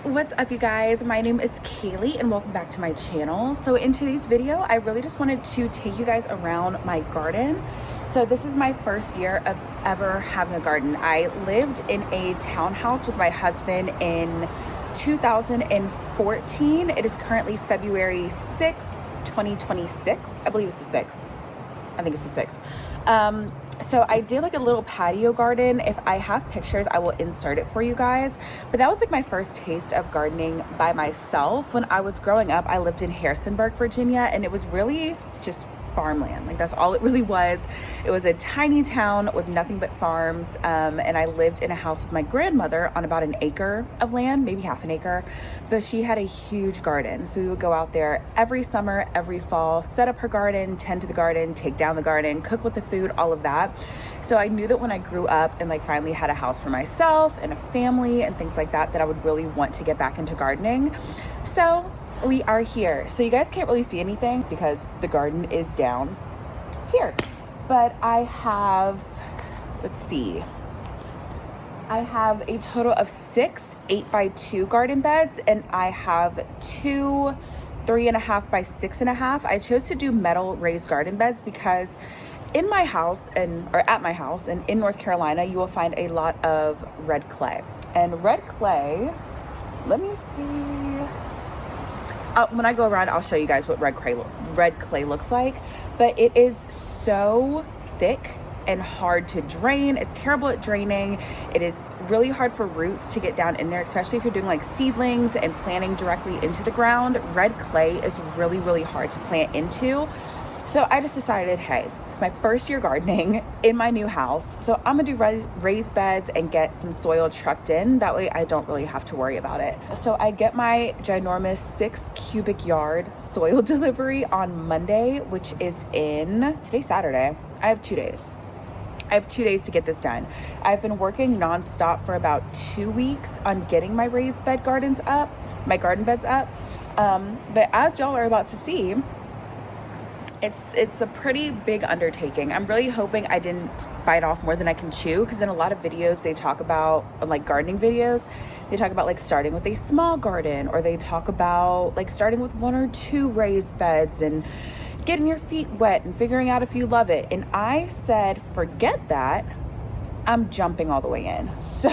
What's up, you guys? My name is Kaylee and welcome back to my channel. So in today's video, I really just wanted to take you guys around my garden. So this is my first year of ever having a garden. I lived in a townhouse with my husband in 2014. It is currently February 6th, 2026. I believe it's the 6th. I think it's the 6th. So I did like a little patio garden. If I have pictures, I will insert it for you guys. But that was like my first taste of gardening by myself. When I was growing up, I lived in Harrisonburg, Virginia, and it was really just farmland. Like that's all it really was. It was a tiny town with nothing but farms. And I lived in a house with my grandmother on about an acre of land, maybe half an acre, but she had a huge garden. So we would go out there every summer, every fall, set up her garden, tend to the garden, take down the garden, cook with the food, all of that. So I knew that when I grew up and like finally had a house for myself and a family and things like that, that I would really want to get back into gardening. So we are here. So you guys can't really see anything because the garden is down here. But I have, let's see, I have a total of 6 8x2 garden beds, and I have 2 3.5 by 6.5. I chose to do metal raised garden beds because in my house at my house and in North Carolina, you will find a lot of red clay. And red clay, let me see. When I go around, I'll show you guys what red clay looks like, but it is so thick and hard to drain. It's terrible at draining. It is really hard for roots to get down in there, especially if you're doing like seedlings and planting directly into the ground. Red clay is really, really hard to plant into. So I just decided, hey, it's my first year gardening in my new house. So I'm gonna do raised beds and get some soil trucked in. That way I don't really have to worry about it. So I get my ginormous 6 cubic yard soil delivery on Monday, which is today's Saturday. I have 2 days. I have 2 days to get this done. I've been working nonstop for about 2 weeks on getting my raised bed garden beds up. But as y'all are about to see, it's a pretty big undertaking. I'm really hoping I didn't bite off more than I can chew, because in a lot of videos they talk about, like gardening videos, they talk about like starting with a small garden, or they talk about like starting with 1 or 2 raised beds and getting your feet wet and figuring out if you love it. And I said, forget that. I'm jumping all the way in. So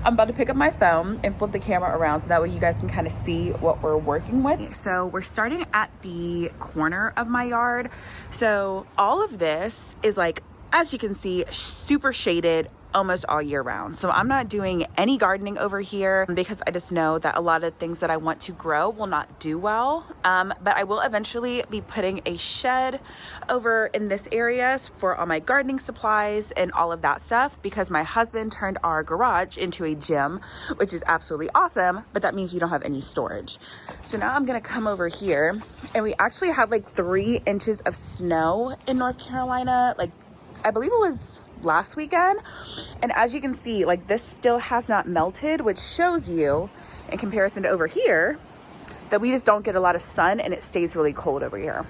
I'm about to pick up my phone and flip the camera around so that way you guys can kind of see what we're working with. So we're starting at the corner of my yard. So all of this is, like, as you can see, super shaded almost all year round. So I'm not doing any gardening over here because I just know that a lot of things that I want to grow will not do well. But I will eventually be putting a shed over in this area for all my gardening supplies and all of that stuff, because my husband turned our garage into a gym, which is absolutely awesome, but that means we don't have any storage. So now I'm gonna come over here, and we actually have like 3 inches of snow in North Carolina. Like, I believe it was last weekend, and as you can see, like, this still has not melted, which shows you in comparison to over here that we just don't get a lot of sun and it stays really cold over here.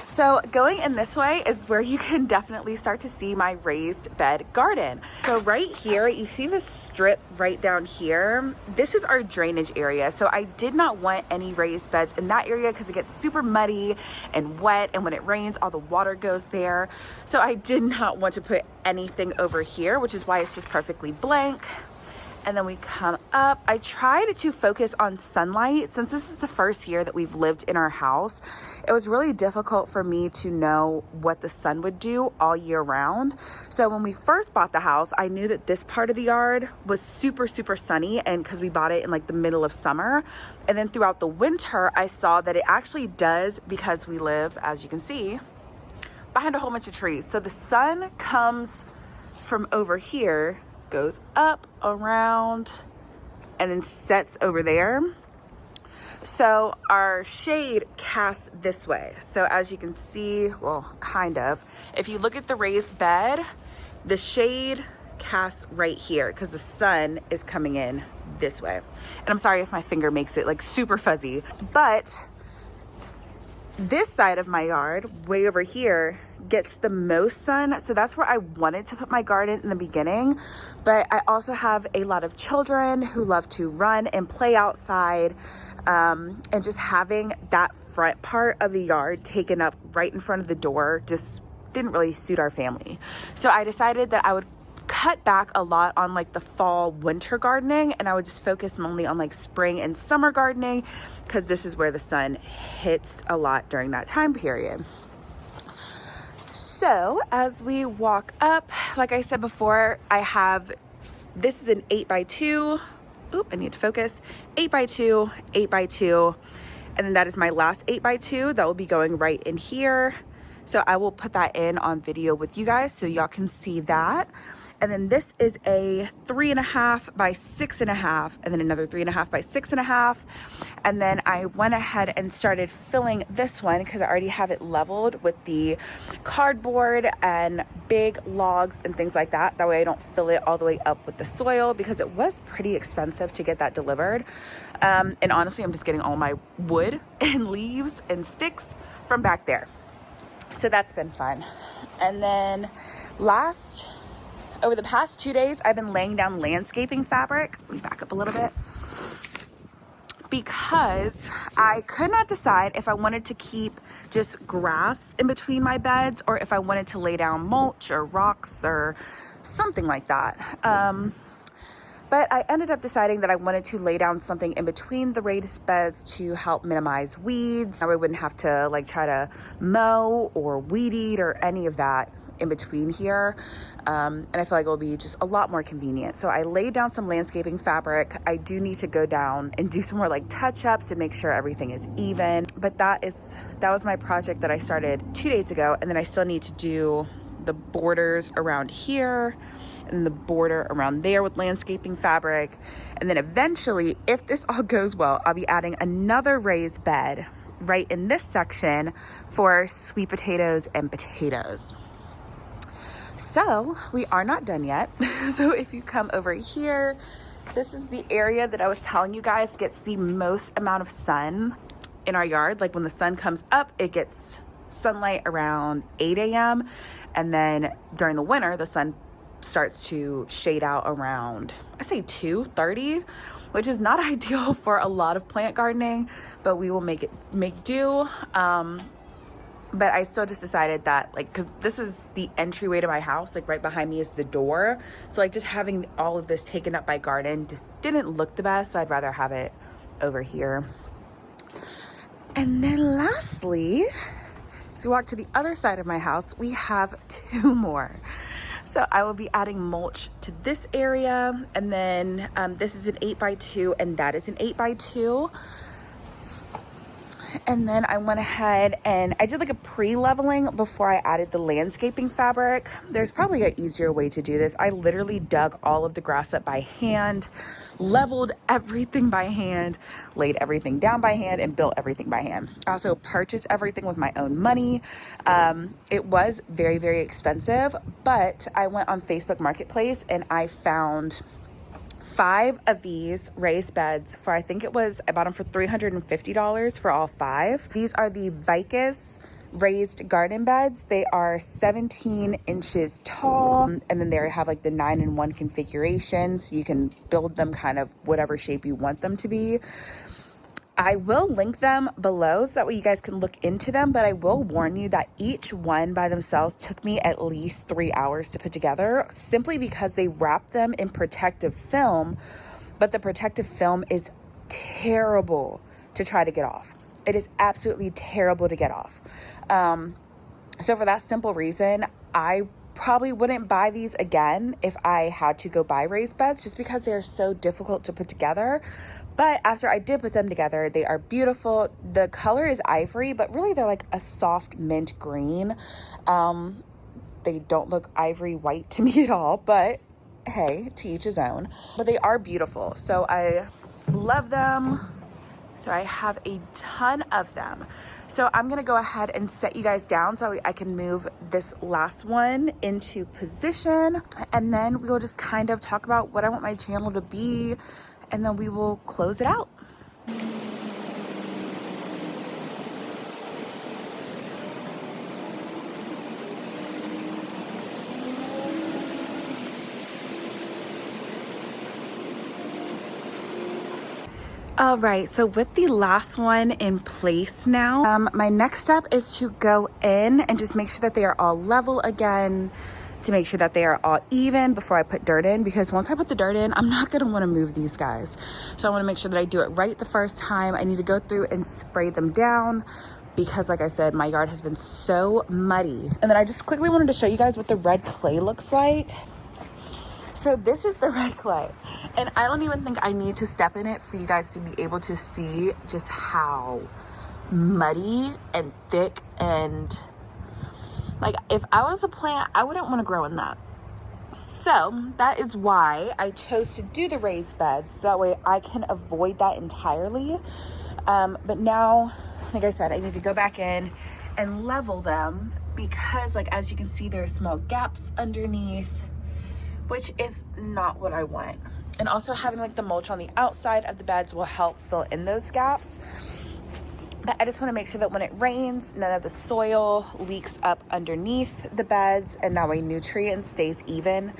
So going in this way is where you can definitely start to see my raised bed garden. So right here, you see this strip right down here? This is our drainage area. So I did not want any raised beds in that area because it gets super muddy and wet, and when it rains, all the water goes there. So I did not want to put anything over here, which is why it's just perfectly blank. And then we come up. I tried to focus on sunlight. Since this is the first year that we've lived in our house, it was really difficult for me to know what the sun would do all year round. So when we first bought the house, I knew that this part of the yard was super, super sunny, and because we bought it in like the middle of summer. And then throughout the winter, I saw that it actually does, because we live, as you can see, behind a whole bunch of trees. So the sun comes from over here, goes up around, and then sets over there. So our shade casts this way. So as you can see, well, kind of, if you look at the raised bed, the shade casts right here because the sun is coming in this way. And I'm sorry if my finger makes it like super fuzzy, but this side of my yard, way over here, gets the most sun. So that's where I wanted to put my garden in the beginning. But I also have a lot of children who love to run and play outside. And just having that front part of the yard taken up right in front of the door just didn't really suit our family. So I decided that I would cut back a lot on like the fall winter gardening, and I would just focus mainly on like spring and summer gardening, because this is where the sun hits a lot during that time period. So as we walk up, like I said before, this is an 8x2. Oop, I need to focus. 8x2, 8x2. And then that is my last 8x2 that will be going right in here. So I will put that in on video with you guys so y'all can see that. And then this is a 3.5 by 6.5, and then another 3.5 by 6.5. And then I went ahead and started filling this one because I already have it leveled with the cardboard and big logs and things like that. That way I don't fill it all the way up with the soil, because it was pretty expensive to get that delivered. And honestly, I'm just getting all my wood and leaves and sticks from back there. So that's been fun. And then over the past 2 days, I've been laying down landscaping fabric. Let me back up a little bit. Because I could not decide if I wanted to keep just grass in between my beds or if I wanted to lay down mulch or rocks or something like that. But I ended up deciding that I wanted to lay down something in between the raised beds to help minimize weeds. I wouldn't have to like try to mow or weed eat or any of that in between here. And I feel like it will be just a lot more convenient. So I laid down some landscaping fabric. I do need to go down and do some more like touch-ups and make sure everything is even. But that was my project that I started 2 days ago. And then I still need to do the borders around here and the border around there with landscaping fabric. And then eventually, if this all goes well, I'll be adding another raised bed right in this section for sweet potatoes and potatoes. So we are not done yet. So if you come over here, this is the area that I was telling you guys gets the most amount of sun in our yard. Like when the sun comes up, it gets sunlight around 8 a.m. And then during the winter, the sun starts to shade out around, I'd say 2:30, which is not ideal for a lot of plant gardening, but we will make do. But I still just decided that, like, because this is the entryway to my house, like right behind me is the door. So like just having all of this taken up by garden just didn't look the best. So I'd rather have it over here. And then lastly, as we walk to the other side of my house, we have 2 more. So I will be adding mulch to this area. And then this is an 8x2 and that is an 8x2. And then I went ahead and I did like a pre-leveling before I added the landscaping fabric. There's probably an easier way to do this. I literally dug all of the grass up by hand, leveled everything by hand, laid everything down by hand, and built everything by hand. I also purchased everything with my own money. It was very, very expensive, but I went on Facebook Marketplace and I found 5 of these raised beds for, I bought them for $350 for all 5. These are the Veikous raised garden beds. They are 17 inches tall, and then they have like the 9-in-1 configuration, so you can build them kind of whatever shape you want them to be. I will link them below so that way you guys can look into them, but I will warn you that each one by themselves took me at least 3 hours to put together, simply because they wrap them in protective film, but the protective film is terrible to try to get off. It is absolutely terrible to get off. So for that simple reason, I probably wouldn't buy these again if I had to go buy raised beds, just because they're so difficult to put together. But after I did put them together, they are beautiful. The color is ivory, but really they're like a soft mint green. They don't look ivory white to me at all, but hey, to each his own. But they are beautiful. So I love them. So I have a ton of them. So I'm gonna go ahead and set you guys down so I can move this last one into position. And then we will just kind of talk about what I want my channel to be, and then we will close it out. All right, so with the last one in place now, my next step is to go in and just make sure that they are all level again, to make sure that they are all even before I put dirt in, because once I put the dirt in, I'm not gonna wanna move these guys. So I wanna make sure that I do it right the first time. I need to go through and spray them down because like I said, my yard has been so muddy. And then I just quickly wanted to show you guys what the red clay looks like. So this is the red clay, and I don't even think I need to step in it for you guys to be able to see just how muddy and thick, and like if I was a plant, I wouldn't want to grow in that. So that is why I chose to do the raised beds, so that way I can avoid that entirely. But now, like I said, I need to go back in and level them because like as you can see, there are small gaps underneath, which is not what I want. And also having like the mulch on the outside of the beds will help fill in those gaps. But I just want to make sure that when it rains, none of the soil leaks up underneath the beds, and that way nutrient stays even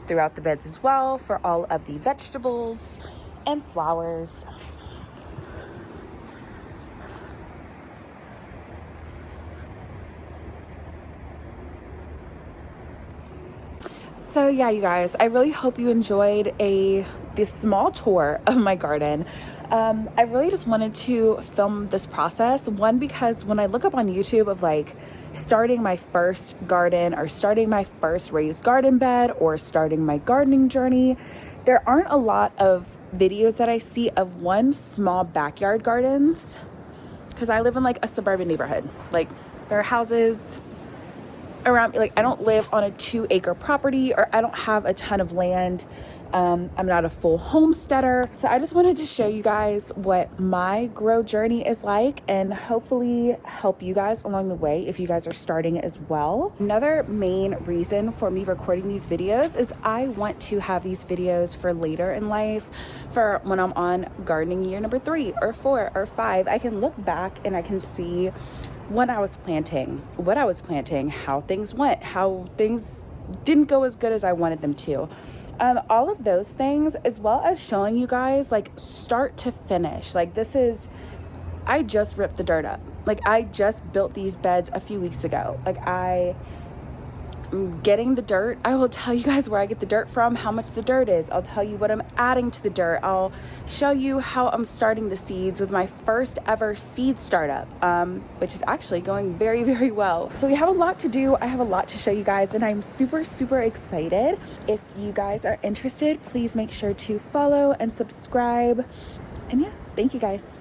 throughout the beds as well for all of the vegetables and flowers. So yeah, you guys, I really hope you enjoyed this small tour of my garden. I really just wanted to film this process. One, because when I look up on YouTube of like starting my first garden or starting my first raised garden bed or starting my gardening journey, there aren't a lot of videos that I see of one small backyard gardens, because I live in like a suburban neighborhood. Like there are houses around me. Like I don't live on a 2-acre property, or I don't have a ton of land. I'm not a full homesteader. So I just wanted to show you guys what my grow journey is like and hopefully help you guys along the way if you guys are starting as well. Another main reason for me recording these videos is I want to have these videos for later in life, for when I'm on gardening year number 3 or 4 or 5. I can look back and I can see when I was planting, what I was planting, how things went, how things didn't go as good as I wanted them to. All of those things, as well as showing you guys like start to finish. Like I just ripped the dirt up. Like I just built these beds a few weeks ago. Like I'm getting the dirt. I will tell you guys where I get the dirt from, how much the dirt is. I'll tell you what I'm adding to the dirt. I'll show you how I'm starting the seeds with my first ever seed startup, which is actually going very, very well. So we have a lot to do. I have a lot to show you guys, and I'm super, super excited. If you guys are interested, please make sure to follow and subscribe. And yeah, thank you guys.